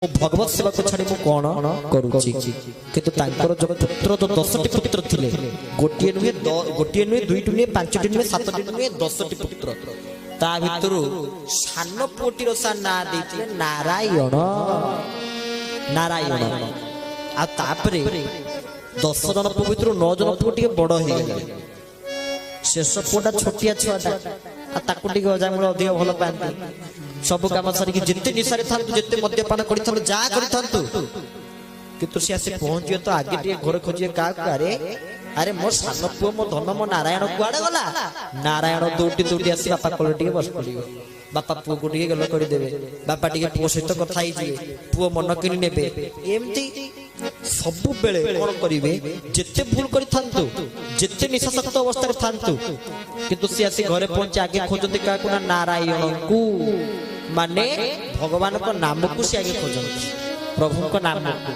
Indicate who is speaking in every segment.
Speaker 1: भगवत सेवा को छाड़ी कौन करुच्ची किंतु तांकर जो पुत्र तो 10टी पुत्र थिले गोटे नुहे दुईटी नुहे पांचटी नुहे सातटी नुहे 10टी पुत्र ता भितरु सान पुओटीर सा ना देथिले नारायण नारायण आ तापरे 10 जन पुओ भितरु 9 जन पुओ टिके बड़ हे गेले शेष पुओटा छोटिया छुआटा आ ताकु टिके अजामूल अधिक भल पाती सब काम सारिकी जिते निशारे थांतु जिते मद्यपान करिथांतु जा करिथांतु किंतु से आसे पहुंचिए तो आगे टिके घर खोजिए का अरे अरे मो सान पुओ मो धन मो नारायण कुआडे गला नारायण दौटी दौटी आसी बापा कोले टिके बस पड़ियो बापा पुओ को टिके गल करि देबे बापा टिके पुओ सहित कथा ही जिए पुओ मन किनि नेबे एमती सबु बेले कोन करिवे जेते भूल करि थांतु जेते निशासक्त अवस्था रे थांतु किंतु से आसी घरे पहुंचे आगे खोजते का कोना नारायण को माने भगवान को नाम को से आगे खोजନ୍ତି प्रभु को नाम को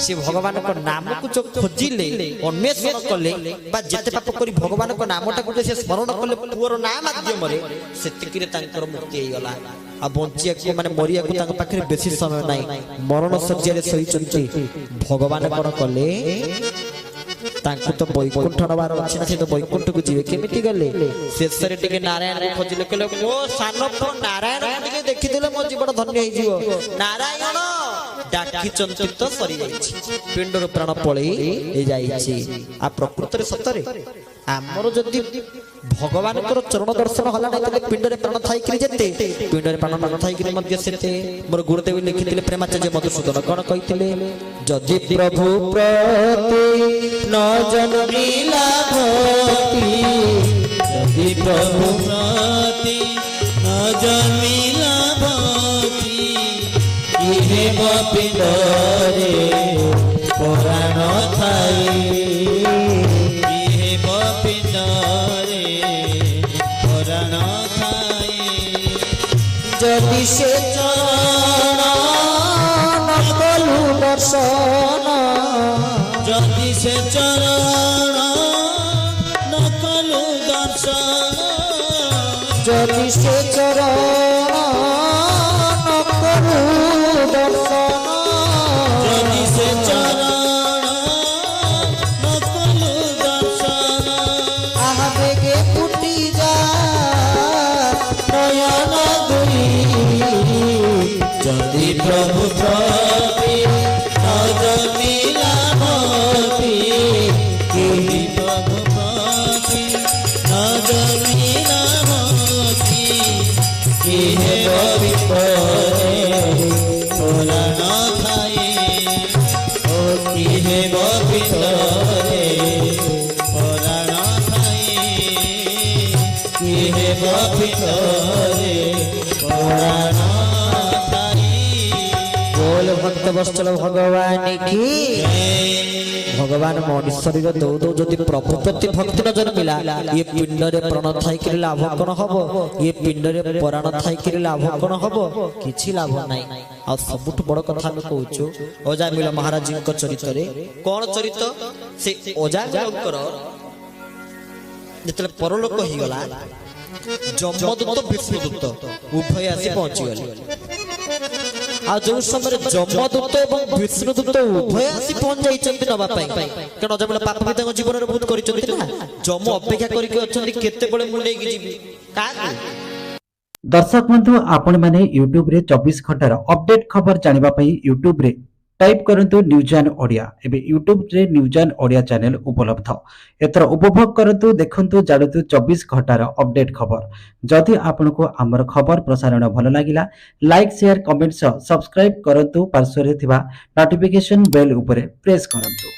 Speaker 1: से भगवान को नाम को जो खोजिले अन्वेषण कले बा जेते पाप करी भगवान को नामटा को से स्मरण कले पुअर नाम माध्यम रे सेतिकिरे तांकर मुक्ति हे गला आ बंचिया को माने मरिया को तांक पाखरे बेसी समय नाही मरण सज्जा रे सही चंती भगवान कोन कले तांको तो बैकुंठ नबार अछि ना से तो बैकुंठ को जीवे केमिति गले शेष रे टिके नारायण रे खोजिले कले मो सानो तो नारायण टिके देखिदिले मो जीवन धन्य हे जीव नारायण डाकी चंतित सरी जाईछि पिंडर प्राण पळई हे जाईछि आ प्रकृत रे सतरे हमरो जदी भगवान को चरण दर्शन होला नै तले पिंड रे प्राण थाई करी जेते पिंड रे प्राण थाई करी मध्य सेते मोर गुरुदेव लिखितिले प्रेमाचार्य मधुसूदन कोन कहितिले जदि प्रभु प्रति न जन्मिला भक्ति जदि प्रभु प्रति न जन्मिला भक्ति इहे पिंड रे प्राण थाई जदि से चरण न कलु दर्शन जदि से चरण न कलु दर्शन जदि से चरण न कलु दर्शन जदि से चरण न कलु दर्शन आहा बेगे फुटी जा नयन जदि प्रभु प्रति न जन्मिला भक्ति केहि प्रभु प्रति न जन्मिला भक्ति केहे विपरे पुराण थाई ओ केहे विपरे पुराण थाई केहे विपरे पुराण भक्त वत्सल भगवान की भगवान मन शरीर दौ दौ जदि प्रभु प्रति भक्ति न जन्मिला ये पिंड रे प्राण थाई करी लाभ कोन हबो ये पिंड रे प्राण थाई करी लाभ कोन हबो किछि लाभ नाही आ सबुठ बड़ कथा हम कहूछु अजामिल महाराज जी को चरित्र रे कोन चरित्र से अजामिलकर जतले परलोक ही गला जमदूत विष्णुदूत उभय आसी पहुंची गले आ जो समय जमदूत एवं विष्णुदूत उभय आसी पहुंच जाइछन्ति नबा पई कारण अजामिल पाप भी तांग जीवन रे बहुत करिछन्ति ना जम अपेक्षा करिके अछन्ति केते बळे मुंडे की जीवी का
Speaker 2: दर्शक बंधु आपण माने YouTube रे 24 घंटार अपडेट खबर जानिबा पई YouTube रे टाइप करंतु न्यूज एंड ओडिया एबे YouTube रे न्यूज एंड ओडिया चैनल उपलब्ध एतर उपभोग करंतु देखंतु जानतु 24 घंटार अपडेट खबर जदि आपनको हमर खबर प्रसारण भल लागिला लाइक शेयर कमेंट सब्सक्राइब करंतु पार्श्व रे थिबा नोटिफिकेशन बेल उपरे प्रेस करंतु।